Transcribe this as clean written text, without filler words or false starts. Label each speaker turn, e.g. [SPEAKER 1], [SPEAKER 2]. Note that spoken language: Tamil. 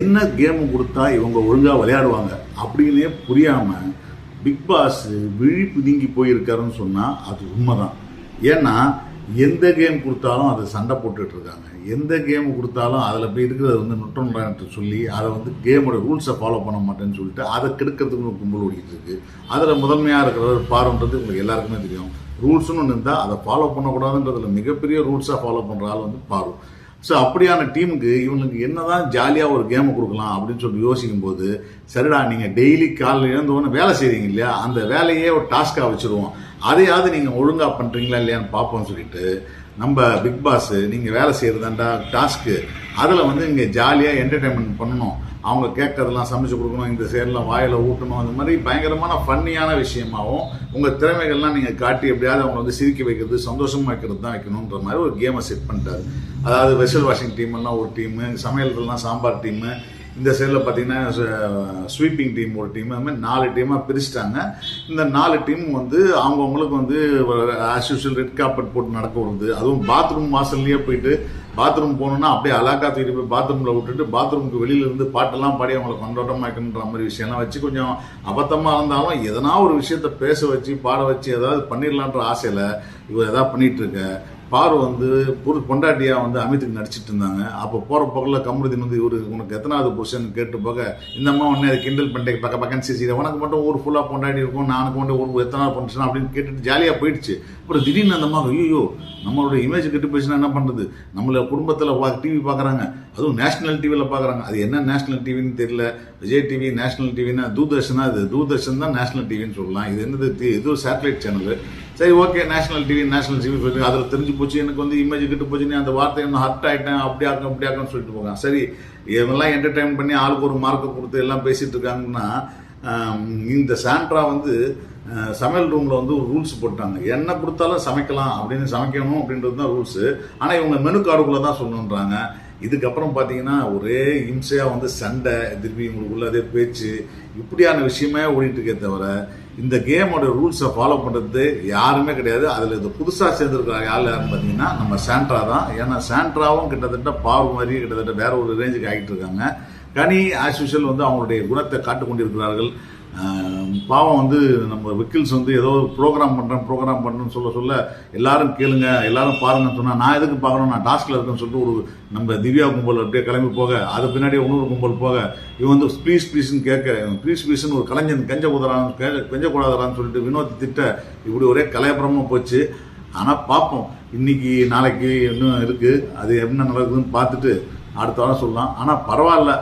[SPEAKER 1] என்ன கேம் கொடுத்தா இவங்க ஒழுங்காக விளையாடுவாங்க அப்படின்னே புரியாமல் பிக் பாஸ் விழி பிதுங்கி போயிருக்காருன்னு சொன்னால் அது உண்மைதான். ஏன்னா எந்த கேம் கொடுத்தாலும் அதை சண்டை போட்டுட்டு இருக்காங்க. எந்த கேம் கொடுத்தாலும் அதில் போய் இருக்கிறத நுட்டம் சொல்லி அதை கேமோட ரூல்ஸை ஃபாலோ பண்ண மாட்டேன்னு சொல்லிட்டு அதை கெடுக்கிறதுக்கு ஒரு கும்பல் ஓடிக்கிட்டு இருக்கு. அதில் முதன்மையாக இருக்கிறவர் பாருன்றது உங்களுக்கு எல்லாருக்குமே தெரியும். ரூல்ஸ்னு ஒன்று இருந்தால் அதை ஃபாலோ பண்ணக்கூடாதுன்றதுல மிகப்பெரிய ரூல்ஸாக ஃபாலோ பண்ணுற ஆள் பாரு. ஸோ அப்படியான டீமுக்கு இவனுக்கு என்னதான் ஜாலியாக ஒரு கேமை கொடுக்கலாம் அப்படின்னு சொல்லி யோசிக்கும் போது, சரிடா நீங்கள் டெய்லி காலையில் எழுந்தோன்னு வேலை செய்கிறீங்க இல்லையா, அந்த வேலையே ஒரு டாஸ்க்காக வச்சுருவோம், அதையாவது நீங்கள் ஒழுங்காக பண்ணுறீங்களா இல்லையான்னு பார்ப்போம்னு சொல்லிட்டு நம்ம பிக் பாஸ் நீங்கள் வேலை செய்கிறதாண்டா டாஸ்க்கு, அதில் நீங்கள் ஜாலியாக என்டர்டைன்மெண்ட் பண்ணணும், அவங்க கேட்கறதெல்லாம் சமைச்சு கொடுக்கணும், இந்த சைடெலாம் வாயில் ஊட்டணும், அந்த மாதிரி பயங்கரமான ஃபன்னியான விஷயமாகவும் உங்கள் திறமைகள்லாம் நீங்கள் காட்டி எப்படியாவது அவங்க சிரிக்க வைக்கிறது, சந்தோஷமாக வைக்கிறது தான் வைக்கணுன்ற மாதிரி ஒரு கேமை செட் பண்ணிட்டாரு. அதாவது வெசல் வாஷிங் டீம் எல்லாம் ஒரு டீமு, சமையல்கள்லாம் சாம்பார் டீமு, இந்த சைடில் பார்த்தீங்கன்னா ஸ்வீப்பிங் டீம் ஒரு டீம், அது மாதிரி 4 டீமாக பிரிச்சுட்டாங்க. இந்த 4 டீம் அவங்கவுங்களுக்கு ஆஸ் யூஷுவல் ரெட் கார்பெட் போட்டு நடக்க வருது. அதுவும் பாத்ரூம் வாசல்லையே போயிட்டு பாத்ரூம் போகணுன்னா அப்படியே அலாக்கா தூக்கிட்டு போய் பாத்ரூமில் விட்டுட்டு பாத்ரூமுக்கு வெளியிலேருந்து பாட்டெல்லாம் பாடி அவங்களை கொண்டாட்டமாக வைக்கணுன்ற மாதிரி விஷயம்லாம் வச்சு கொஞ்சம் அபத்தமாக இருந்தாலும் எதனா ஒரு விஷயத்த பேச வச்சு பாட வச்சு ஏதாவது பண்ணிடலான்ற ஆசையில் இவர் எதாவது பண்ணிகிட்டு இருக்க. பாரு பொண்டாட்டியாக அமித்துக்கு நடிச்சிட்டு இருந்தாங்க. அப்போ போகிற பக்கத்தில் கமருதீன் இவர் உனக்கு எத்தனாவது புருஷன் கேட்டு போக இந்த அம்மா உடனே அதை கிண்டல் பண்ணிட்டு பக்கன்னு சிரிச்சு உனக்கு மட்டும் ஊர் ஃபுல்லாக பொண்டாட்டி இருக்கும், நானுக்கு மட்டும் ஒரு எத்தனாவது புருஷன் அப்படின்னு கேட்டுட்டு ஜாலியாக போயிடுச்சு. அப்புறம் திடீர்னு அந்த அம்மா ஐயோ நம்மளோட இமேஜ் கெட்டு போயிடுச்சுன்னா என்ன பண்ணுறது, நம்மளை குடும்பத்தில் டிவி பார்க்குறாங்க, அதுவும் நேஷனல் டிவியில் பார்க்குறாங்க. அது என்ன நேஷனல் டிவின்னு தெரியல, விஜய் டிவி நேஷனல் டிவின்னா தூர்தர்ஷனா, அது தூர்தர்ஷன் தான் நேஷனல் டிவின்னு சொல்லலாம். இது என்னது, இது ஒரு சேட்டலைட் சேனல். சரி ஓகே, நேஷனல் டிவி அதில் தெரிஞ்சு போச்சு, எனக்கு இமேஜ் கிட்டு போச்சு, அந்த வார்த்தை இன்னும் ஹர்ட் ஆகிட்டேன், அப்படியாக்குன்னு சொல்லிட்டு போங்க. சரி இவங்கெல்லாம் என்டர்டைன் பண்ணி ஆளுக்கு ஒரு மார்க்கை கொடுத்து எல்லாம் பேசிட்டு இருக்காங்கன்னா, இந்த சாண்ட்ரா சமையல் ரூமில் ஒரு ரூல்ஸ் போட்டாங்க, என்ன கொடுத்தாலும் சமைக்கலாம் அப்படின்னு, சமைக்கணும் அப்படின்றது தான் ரூல்ஸு. ஆனால் இவங்க மெனு கார்டுக்குள்ளே தான் சொல்லணுன்றாங்க. இதுக்கப்புறம் பார்த்தீங்கன்னா ஒரே இம்சையாக சண்டை, திருப்பி இவங்களுக்குள்ள அதே பேச்சு, இப்படியான விஷயமே ஓடிட்டு இருக்கே தவிர இந்த கேமோட ரூல்ஸை ஃபாலோ பண்ணுறது யாருமே கிடையாது. அதில் இது புதுசாக சேர்ந்துருக்கிற யாருன்னு பார்த்தீங்கன்னா நம்ம சாண்ட்ரா தான். ஏன்னா சாண்ட்ராவும் கிட்டத்தட்ட பாரு மாதிரியே கிட்டத்தட்ட வேற ஒரு ரேஞ்சுக்கு ஆகிட்டு இருக்காங்க. கனி ஆஸ் யூஷுவல் அவங்களுடைய குணத்தை காட்டு கொண்டிருக்கிறார்கள். பாவம் நம்ம விக்கில்ஸ் ஏதோ ப்ரோக்ராம் பண்ணுறேன்னு சொல்ல எல்லாரும் கேளுங்க எல்லாரும் பாருங்கன்னு சொன்னால் நான் எதுக்கு பார்க்கணும், நான் டாஸ்கில் இருக்கேன்னு சொல்லிட்டு ஒரு நம்ம திவ்யா கும்பல் அப்படியே கிளம்பி போக, அது பின்னாடி இன்னொரு கும்பல் போக, இவன் ப்ளீஸ்ன்னு கேட்க, ப்ளீஸ்ன்னு ஒரு கலைஞன் கெஞ்சக்கூடாதான்னு சொல்லிட்டு வினோத் திட்ட, இப்படி ஒரே கலையபுரமாக போச்சு. ஆனால் பார்ப்போம், இன்னைக்கு நாளைக்கு இன்னும் இருக்குது, அது என்ன நடக்குதுன்னு பார்த்துட்டு அடுத்த வாரம் சொல்லலாம். ஆனால் பரவாயில்ல.